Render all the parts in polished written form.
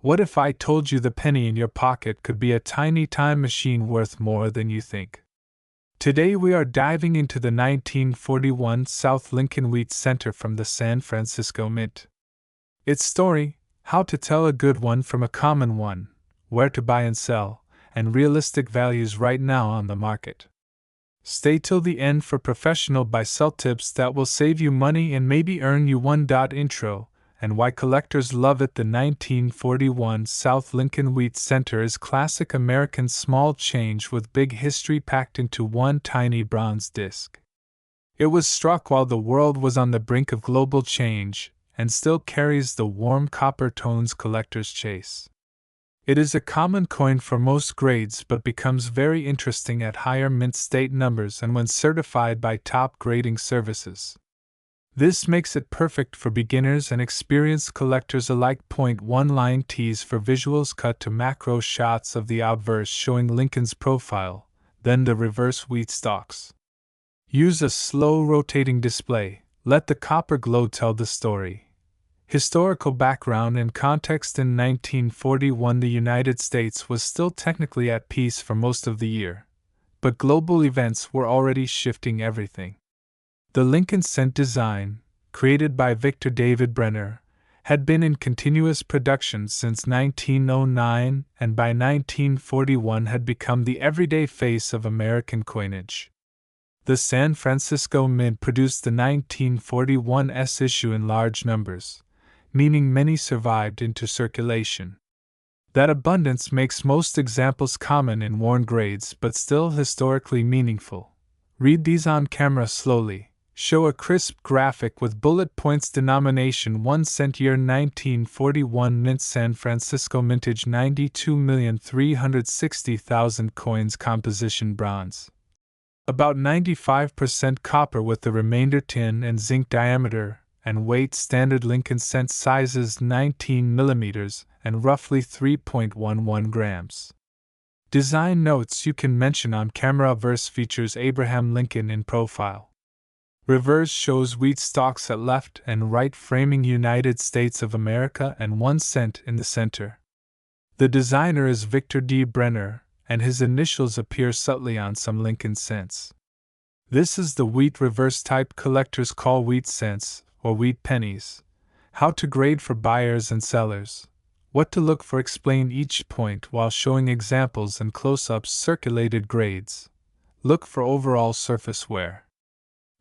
What if I told you the penny in your pocket could be a tiny time machine worth more than you think? Today we are diving into the 1941 South Lincoln Wheat Center from the San Francisco Mint. Its story, how to tell a good one from a common one, where to buy and sell, and realistic values right now on the market. Stay till the end for professional buy-sell tips that will save you money and maybe earn you one. Intro, and why collectors love it. The 1941 South Lincoln Wheat Center is classic American small change with big history packed into one tiny bronze disc. It was struck while the world was on the brink of global change, and still carries the warm copper tones collectors chase. It is a common coin for most grades but becomes very interesting at higher mint state numbers and when certified by top grading services. This makes it perfect for beginners and experienced collectors alike. 1 Line tease for visuals. Cut to macro shots of the obverse showing Lincoln's profile, then the reverse wheat stalks. Use a slow rotating display. Let the copper glow tell the story. Historical background and context. In 1941, the United States was still technically at peace for most of the year, but global events were already shifting everything. The Lincoln Cent design, created by Victor David Brenner, had been in continuous production since 1909 and by 1941 had become the everyday face of American coinage. The San Francisco Mint produced the 1941 issue in large numbers, meaning many survived into circulation. That abundance makes most examples common in worn grades but still historically meaningful. Read these on camera slowly. Show a crisp graphic with bullet points. Denomination 1 cent. Year 1941. Mint. San Francisco mintage 92,360,000 coins. Composition bronze. About 95% copper with the remainder tin and zinc. Diameter and weight. Standard Lincoln Cent sizes 19 mm and roughly 3.11 grams. Design notes you can mention on camera. Verse features Abraham Lincoln in profile. Reverse shows wheat stalks at left and right framing United States of America and 1 cent in the center. The designer is Victor D. Brenner, and his initials appear subtly on some Lincoln cents. This is the wheat reverse type collectors call wheat cents, or wheat pennies. How to grade for buyers and sellers. What to look for. Explain each point while showing examples and close-ups. Circulated grades. Look for overall surface wear.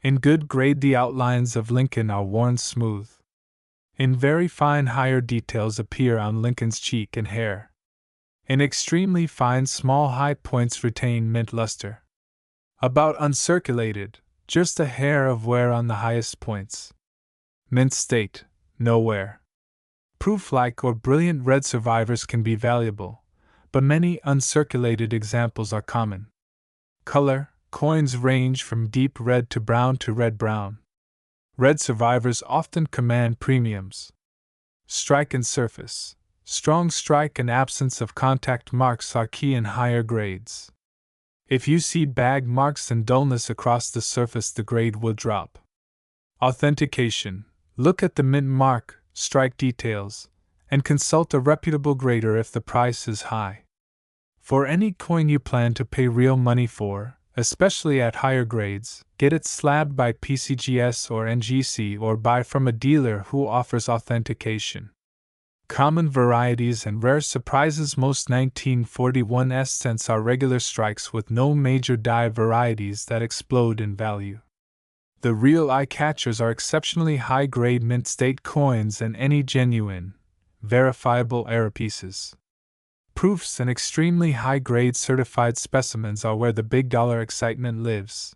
In good grade, the outlines of Lincoln are worn smooth. In very fine, higher details appear on Lincoln's cheek and hair. In extremely fine, small high points retain mint luster. About uncirculated, just a hair of wear on the highest points. Mint state, no wear. Proof-like or brilliant red survivors can be valuable, but many uncirculated examples are common. Color. Coins range from deep red to red-brown. Red survivors often command premiums. Strike and surface. Strong strike and absence of contact marks are key in higher grades. If you see bag marks and dullness across the surface, the grade will drop. Authentication. Look at the mint mark, strike details, and consult a reputable grader if the price is high. For any coin you plan to pay real money for, especially at higher grades, get it slabbed by PCGS or NGC or buy from a dealer who offers authentication. Common varieties and rare surprises. Most 1941 cents are regular strikes with no major die varieties that explode in value. The real eye-catchers are exceptionally high-grade mint state coins and any genuine, verifiable error pieces. Proofs and extremely high-grade certified specimens are where the big dollar excitement lives.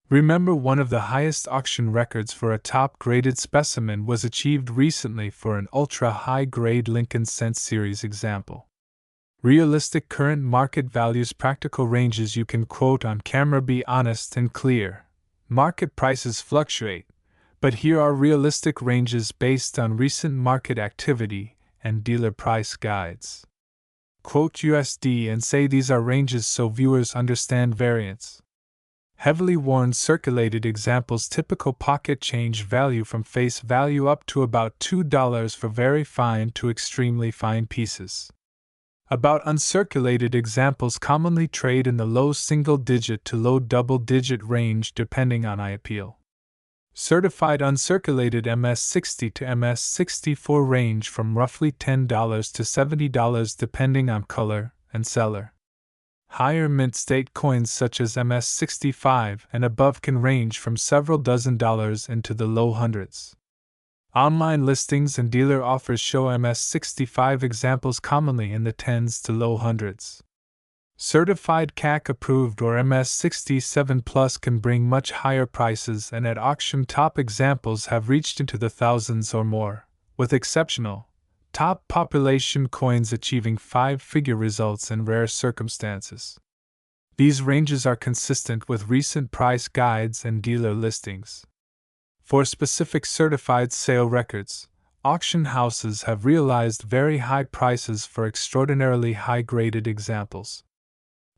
Remember, one of the highest auction records for a top-graded specimen was achieved recently for an ultra-high-grade Lincoln Cent Series example. Realistic current market values. Practical ranges you can quote on camera. Be honest and clear. Market prices fluctuate, but here are realistic ranges based on recent market activity and dealer price guides. Quote USD and say these are ranges so viewers understand variance. Heavily worn circulated examples typical pocket change value from face value up to about $2 for very fine to extremely fine pieces. About uncirculated examples commonly trade in the low single-digit to low double-digit range depending on eye appeal. Certified uncirculated MS60 to MS64 range from roughly $10 to $70 depending on color and seller. Higher mint state coins such as MS65 and above can range from several dozen dollars into the low hundreds. Online listings and dealer offers show MS65 examples commonly in the tens to low hundreds. Certified CAC approved or MS67 Plus can bring much higher prices, and at auction top examples have reached into the thousands or more, with exceptional, top population coins achieving five-figure results in rare circumstances. These ranges are consistent with recent price guides and dealer listings. For specific certified sale records, auction houses have realized very high prices for extraordinarily high-graded examples.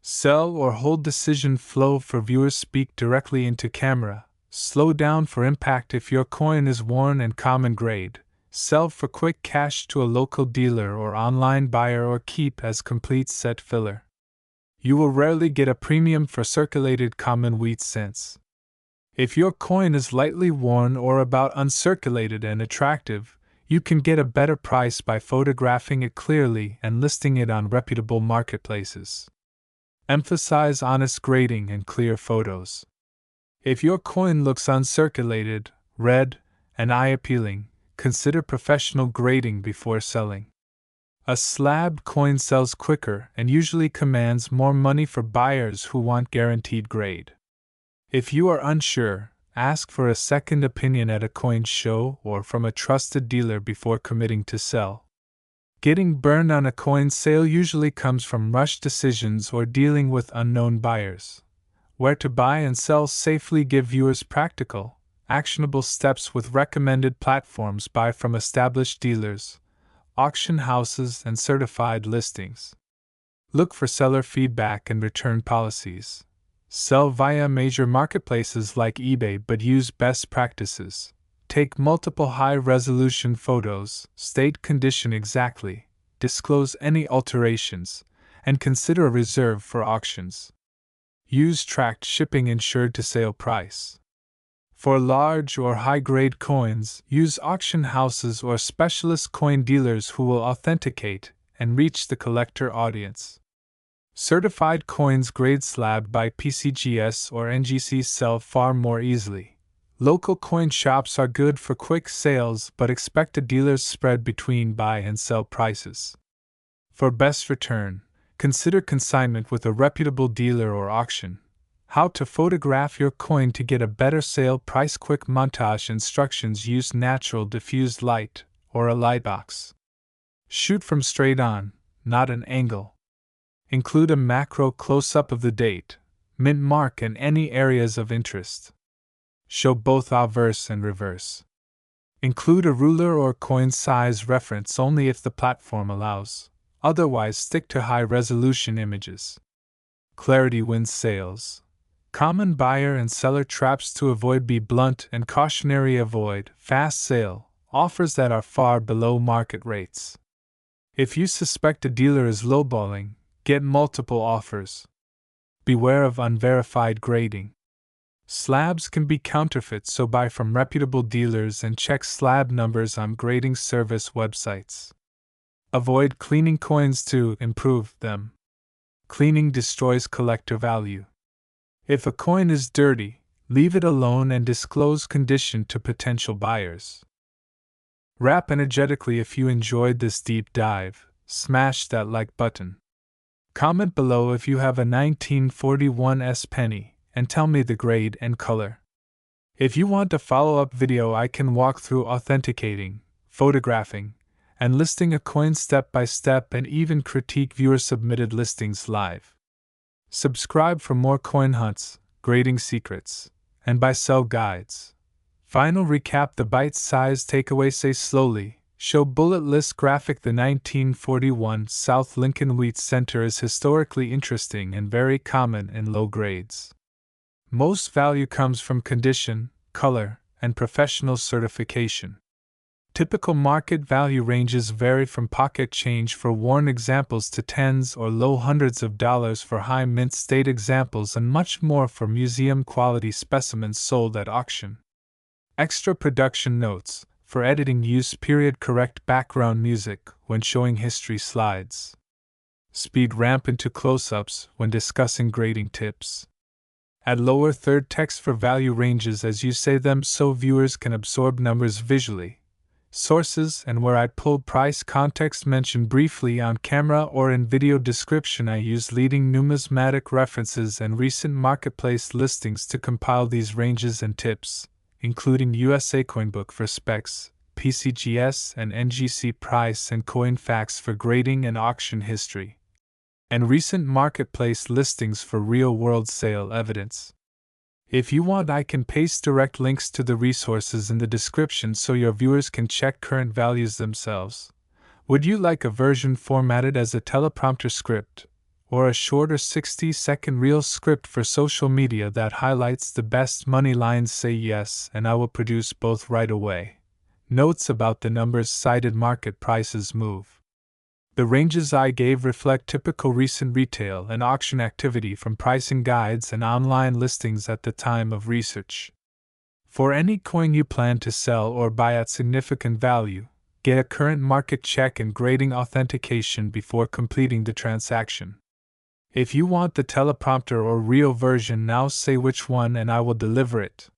Sell or hold decision flow for viewers speak directly into camera. Slow down for impact if your coin is worn and common grade. Sell for quick cash to a local dealer or online buyer or keep as complete set filler. You will rarely get a premium for circulated common wheat cents. If your coin is lightly worn or about uncirculated and attractive, you can get a better price by photographing it clearly and listing it on reputable marketplaces. Emphasize honest grading and clear photos. If your coin looks uncirculated, red, and eye-appealing, consider professional grading before selling. A slabbed coin sells quicker and usually commands more money for buyers who want guaranteed grade. If you are unsure, ask for a second opinion at a coin show or from a trusted dealer before committing to sell. Getting burned on a coin sale usually comes from rushed decisions or dealing with unknown buyers. Where to buy and sell safely. Give viewers practical, actionable steps with recommended platforms. Buy from established dealers, auction houses, and certified listings. Look for seller feedback and return policies. Sell via major marketplaces like eBay but use best practices. Take multiple high-resolution photos, state condition exactly, disclose any alterations, and consider a reserve for auctions. Use tracked shipping insured to sale price. For large or high-grade coins, use auction houses or specialist coin dealers who will authenticate and reach the collector audience. Certified coins grade slabbed by PCGS or NGC sell far more easily. Local coin shops are good for quick sales but expect a dealer's spread between buy and sell prices. For best return, consider consignment with a reputable dealer or auction. How to photograph your coin to get a better sale price. Quick montage instructions. Use natural diffused light or a lightbox. Shoot from straight on, not an angle. Include a macro close-up of the date, mint mark, and any areas of interest. Show both obverse and reverse. Include a ruler or coin size reference only if the platform allows, otherwise stick to high-resolution images. Clarity wins sales. Common buyer and seller traps to avoid. Be blunt and cautionary. Avoid fast sale offers that are far below market rates. If you suspect a dealer is lowballing, get multiple offers. Beware of unverified grading. Slabs can be counterfeit, so buy from reputable dealers and check slab numbers on grading service websites. Avoid cleaning coins to improve them. Cleaning destroys collector value. If a coin is dirty, leave it alone and disclose condition to potential buyers. Rap energetically. If you enjoyed this deep dive, smash that like button. Comment below if you have a 1941 S penny and tell me the grade and color. If you want a follow-up video, I can walk through authenticating, photographing, and listing a coin step by step, and even critique viewer-submitted listings live. Subscribe for more coin hunts, grading secrets, and buy-sell guides. Final recap. The bite-sized takeaway. Say slowly. Show bullet list graphic. The 1941 South Lincoln Wheat Center is historically interesting and very common in low grades. Most value comes from condition, color, and professional certification. Typical market value ranges vary from pocket change for worn examples to tens or low hundreds of dollars for high mint state examples and much more for museum quality specimens sold at auction. Extra production notes: for editing, use period correct background music when showing history slides. Speed ramp into close-ups when discussing grading tips. Add lower third text for value ranges as you say them so viewers can absorb numbers visually. Sources and where I'd pulled price context mentioned briefly on camera or in video description. I used leading numismatic references and recent marketplace listings to compile these ranges and tips, including USA Coinbook for specs, PCGS and NGC price and coin facts for grading and auction history, and recent marketplace listings for real-world sale evidence. If you want, I can paste direct links to the resources in the description so your viewers can check current values themselves. Would you like a version formatted as a teleprompter script, or a shorter 60-second reel script for social media that highlights the best money lines? Say yes, and I will produce both right away. Notes about the numbers cited: market prices move. The ranges I gave reflect typical recent retail and auction activity from pricing guides and online listings at the time of research. For any coin you plan to sell or buy at significant value, get a current market check and grading authentication before completing the transaction. If you want the teleprompter or real version, now say which one and I will deliver it.